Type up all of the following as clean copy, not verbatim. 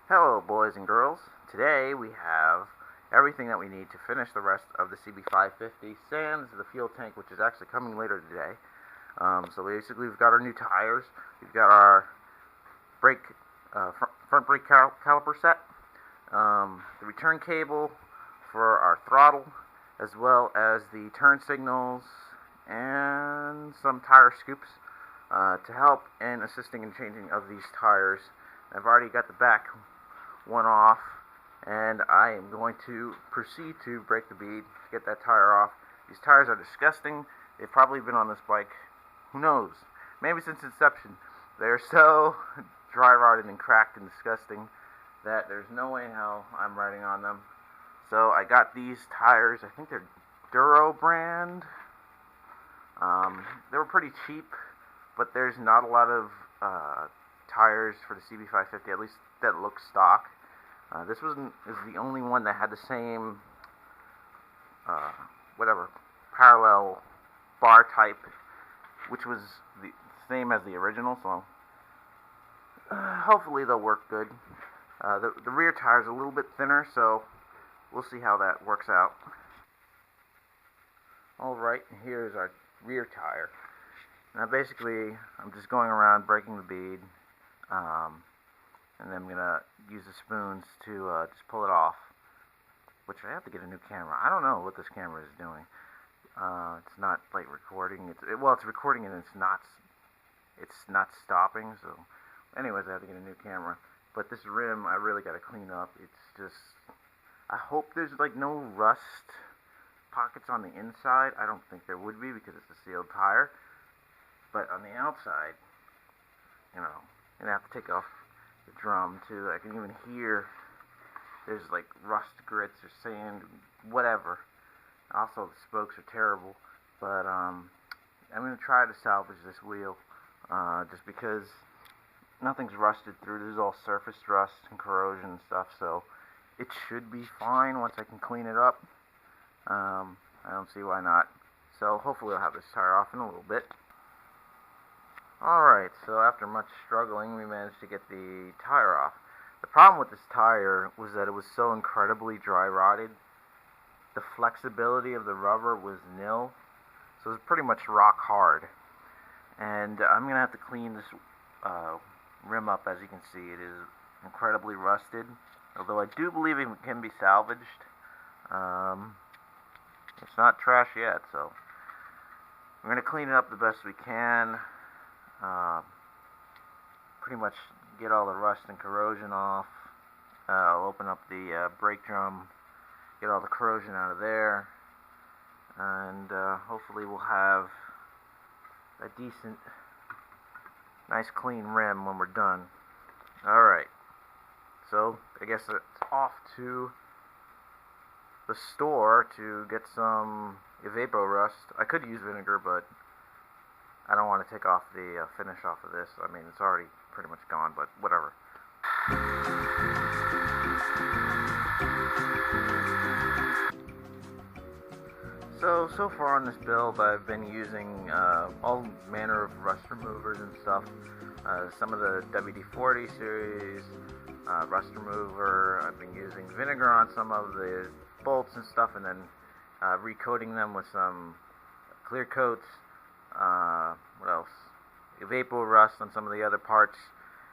Hello boys and girls. Today we have everything that we need to finish the rest of the CB550 sans the fuel tank, which is actually coming later today. So basically we've got our new tires, we've got our brake, front brake caliper set, the return cable for our throttle, as well as the turn signals and some tire scoops to help in assisting in changing of these tires. I've already got the back one off, and I am going to proceed to break the bead to get that tire off. These tires are disgusting. They've probably been on this bike, who knows, maybe since inception. They're so dry rotted and cracked and disgusting that there's no way in hell I'm riding on them. So I got these tires, I think they're Duro brand. They were pretty cheap, but there's not a lot of tires for the CB550, at least that looks stock. This is the only one that had the same parallel bar type, which was the same as the original, so hopefully they'll work good. The rear tire is a little bit thinner, so we'll see how that works out. Alright, here's our rear tire. Now basically, I'm just going around breaking the bead, and then I'm going to use the spoons to just pull it off, which I have to get a new camera. I don't know what this camera is doing. It's not like recording. It's recording and it's not stopping, so anyways, I have to get a new camera. But this rim, I really got to clean up. It's just, I hope there's like no rust pockets on the inside. I don't think there would be because it's a sealed tire. But on the outside, you know, I'm going to have to take off the drum too. I can even hear there's like rust grits or sand, whatever. Also, the spokes are terrible. But I'm going to try to salvage this wheel just because nothing's rusted through. This is all surface rust and corrosion and stuff, so it should be fine once I can clean it up. I don't see why not. So hopefully I'll have this tire off in a little bit. Alright, so after much struggling, we managed to get the tire off. The problem with this tire was that it was so incredibly dry rotted. The flexibility of the rubber was nil, so it was pretty much rock hard. And I'm going to have to clean this rim up. As you can see, it is incredibly rusted, although I do believe it can be salvaged. It's not trash yet, so we're going to clean it up the best we can. Pretty much get all the rust and corrosion off. I'll open up the brake drum, get all the corrosion out of there, and hopefully we'll have a decent, nice clean rim when we're done. Alright, so I guess it's off to the store to get some Evapor rust. I could use vinegar, but I don't want to take off the finish off of this. I mean, it's already pretty much gone, but whatever. So far on this build, I've been using all manner of rust removers and stuff. Some of the WD-40 series rust remover. I've been using vinegar on some of the bolts and stuff, and then recoating them with some clear coats. What else? Evapor rust on some of the other parts,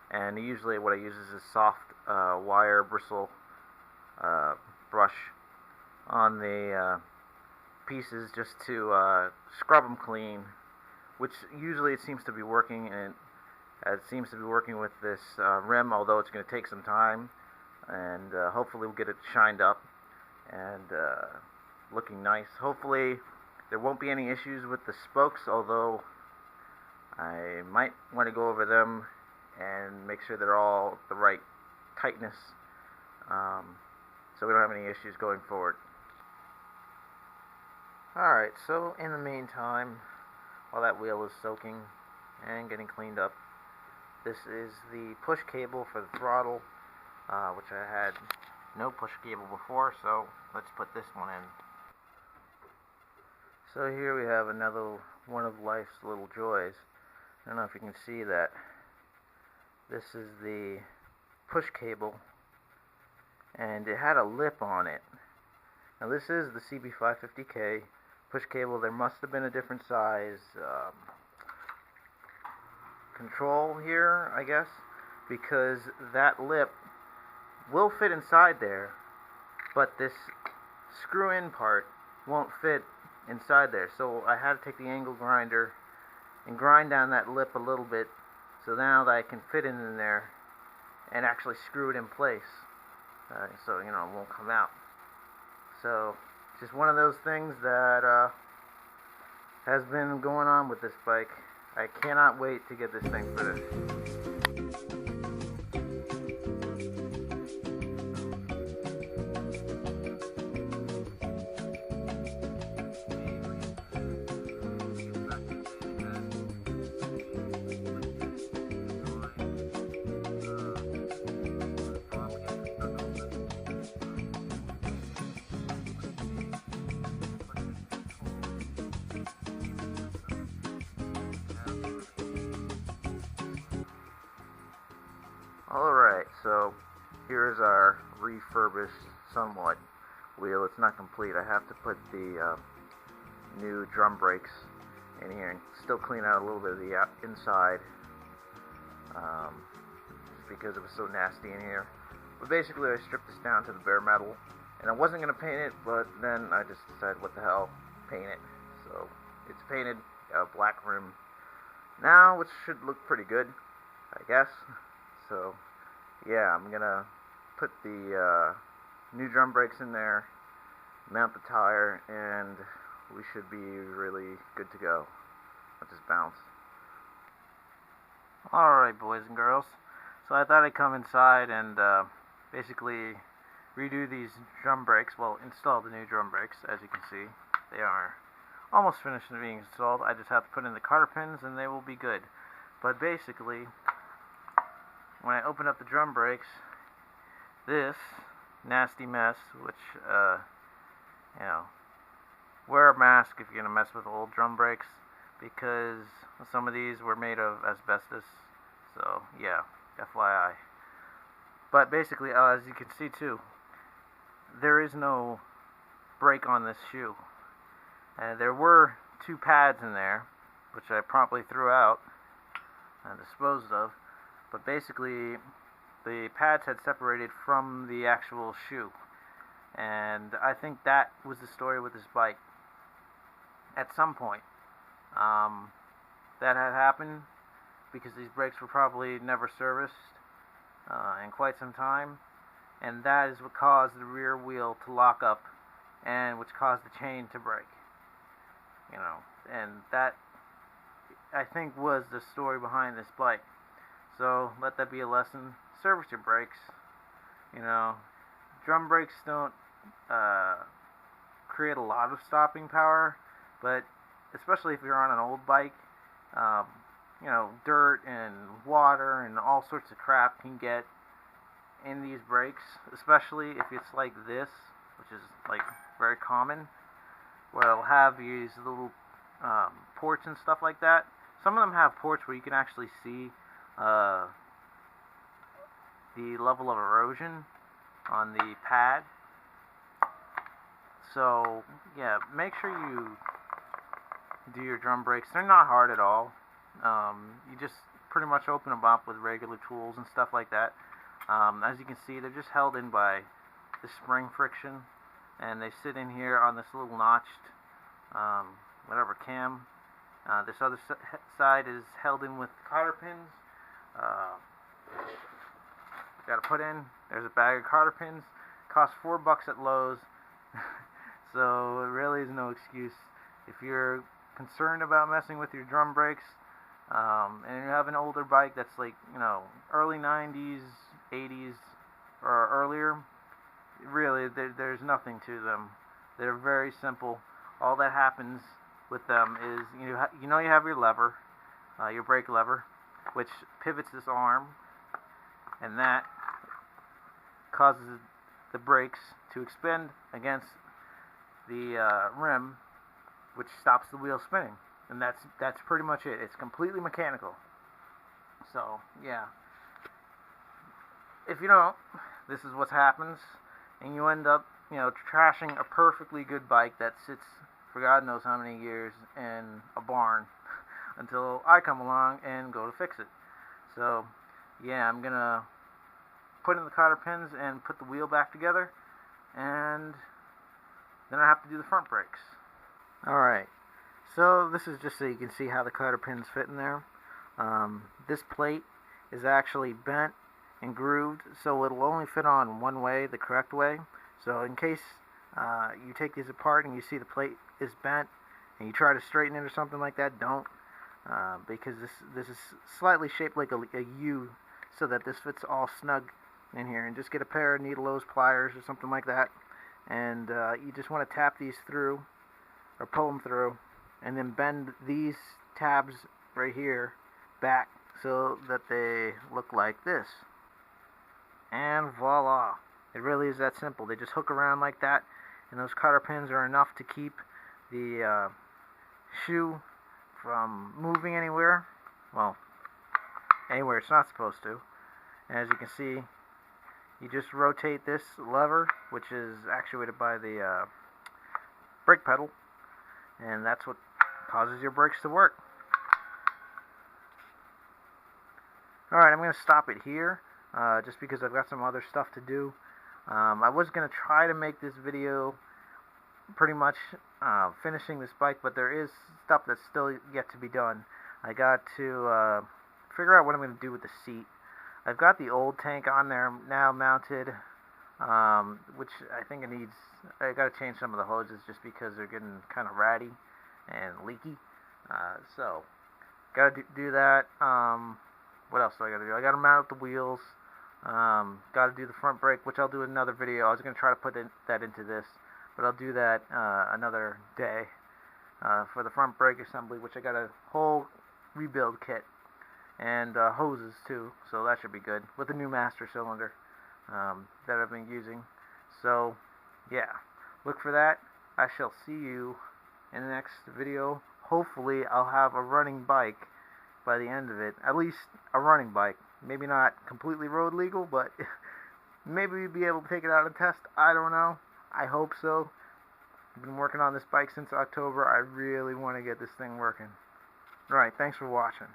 and usually what I use is a soft wire bristle brush on the pieces just to scrub them clean, which usually it seems to be working, and it seems to be working with this rim, although it's going to take some time, and hopefully we'll get it shined up and looking nice. Hopefully there won't be any issues with the spokes, although I might want to go over them and make sure they're all the right tightness, so we don't have any issues going forward. Alright, so in the meantime, while that wheel is soaking and getting cleaned up, this is the push cable for the throttle, which I had no push cable before, so let's put this one in. So here we have another one of life's little joys. I don't know if you can see that. This is the push cable and it had a lip on it. Now this is the CB550K push cable. There must have been a different size control here, I guess, because that lip will fit inside there, but this screw-in part won't fit inside there. So I had to take the angle grinder and grind down that lip a little bit, so now that I can fit it in there and actually screw it in place, so it won't come out. So just one of those things that has been going on with this bike. I cannot wait to get this thing finished. Alright, so here's our refurbished somewhat wheel. It's not complete. I have to put the new drum brakes in here and still clean out a little bit of the inside, just because it was so nasty in here. But basically I stripped this down to the bare metal, and I wasn't going to paint it, but then I just decided, what the hell, paint it. So it's painted, black rim now, which should look pretty good, I guess. So yeah, I'm gonna put the new drum brakes in there, mount the tire, and we should be really good to go. Let this bounce. Alright, boys and girls, so I thought I'd come inside and basically redo these drum brakes. Well, install the new drum brakes. As you can see, they are almost finished being installed. I just have to put in the cotter pins and they will be good. But basically, when I open up the drum brakes, this nasty mess, which, wear a mask if you're going to mess with old drum brakes, because some of these were made of asbestos, so yeah, FYI. But basically, as you can see too, there is no brake on this shoe. There were 2 pads in there, which I promptly threw out and disposed of. But basically, the pads had separated from the actual shoe. And I think that was the story with this bike. At some point, that had happened because these brakes were probably never serviced in quite some time. And that is what caused the rear wheel to lock up, and which caused the chain to break. And that, I think, was the story behind this bike. So let that be a lesson. Service your brakes. Drum brakes don't create a lot of stopping power, but especially if you're on an old bike, dirt and water and all sorts of crap can get in these brakes, especially if it's like this, which is like very common, where it'll have these little ports and stuff like that. Some of them have ports where you can actually see the level of erosion on the pad. So yeah, make sure you do your drum brakes. They're not hard at all. You just pretty much open them up with regular tools and stuff like that. As you can see, they're just held in by the spring friction, and they sit in here on this little notched whatever cam. This other side is held in with cotter pins. Got to put in. There's a bag of cotter pins. Costs $4 at Lowe's. So it really is no excuse. If you're concerned about messing with your drum brakes, and you have an older bike that's like, early 90s, 80s, or earlier, really, there's nothing to them. They're very simple. All that happens with them is, you have your lever, your brake lever, which pivots this arm, and that causes the brakes to expend against the rim, which stops the wheel spinning. And that's pretty much it. It's completely mechanical. So yeah, if you don't this is what happens, and you end up, trashing a perfectly good bike that sits for God knows how many years in a barn until I come along and go to fix it. So, yeah, I'm gonna put in the cotter pins and put the wheel back together, and then I have to do the front brakes. Alright, so this is just so you can see how the cotter pins fit in there. This plate is actually bent and grooved, so it'll only fit on one way, the correct way. So in case you take these apart and you see the plate is bent and you try to straighten it or something like that, don't, because this is slightly shaped like a U, so that this fits all snug in here. And just get a pair of needle-nose pliers or something like that, and you just want to tap these through or pull them through, and then bend these tabs right here back so that they look like this, and voila. It really is that simple. They just hook around like that, and those cotter pins are enough to keep the shoe from moving anywhere. Well, anywhere it's not supposed to. And as you can see, you just rotate this lever, which is actuated by the brake pedal, and that's what causes your brakes to work. Alright, I'm going to stop it here, just because I've got some other stuff to do. I was going to try to make this video pretty much finishing this bike, but there is stuff that's still yet to be done. I got to figure out what I'm going to do with the seat. I've got the old tank on there now mounted, which I think I got to change some of the hoses just because they're getting kind of ratty and leaky. So, got to do that. What else do I got to do? I got to mount the wheels. Got to do the front brake, which I'll do in another video. I was going to try to put that into this, but I'll do that another day. For the front brake assembly, which I got a whole rebuild kit, and hoses too, so that should be good, with the new master cylinder that I've been using. So yeah, look for that. I shall see you in the next video. Hopefully I'll have a running bike by the end of it, at least a running bike. Maybe not completely road legal, but maybe we'll be able to take it out and test. I don't know. I hope so. I've been working on this bike since October. I really want to get this thing working. Alright, thanks for watching.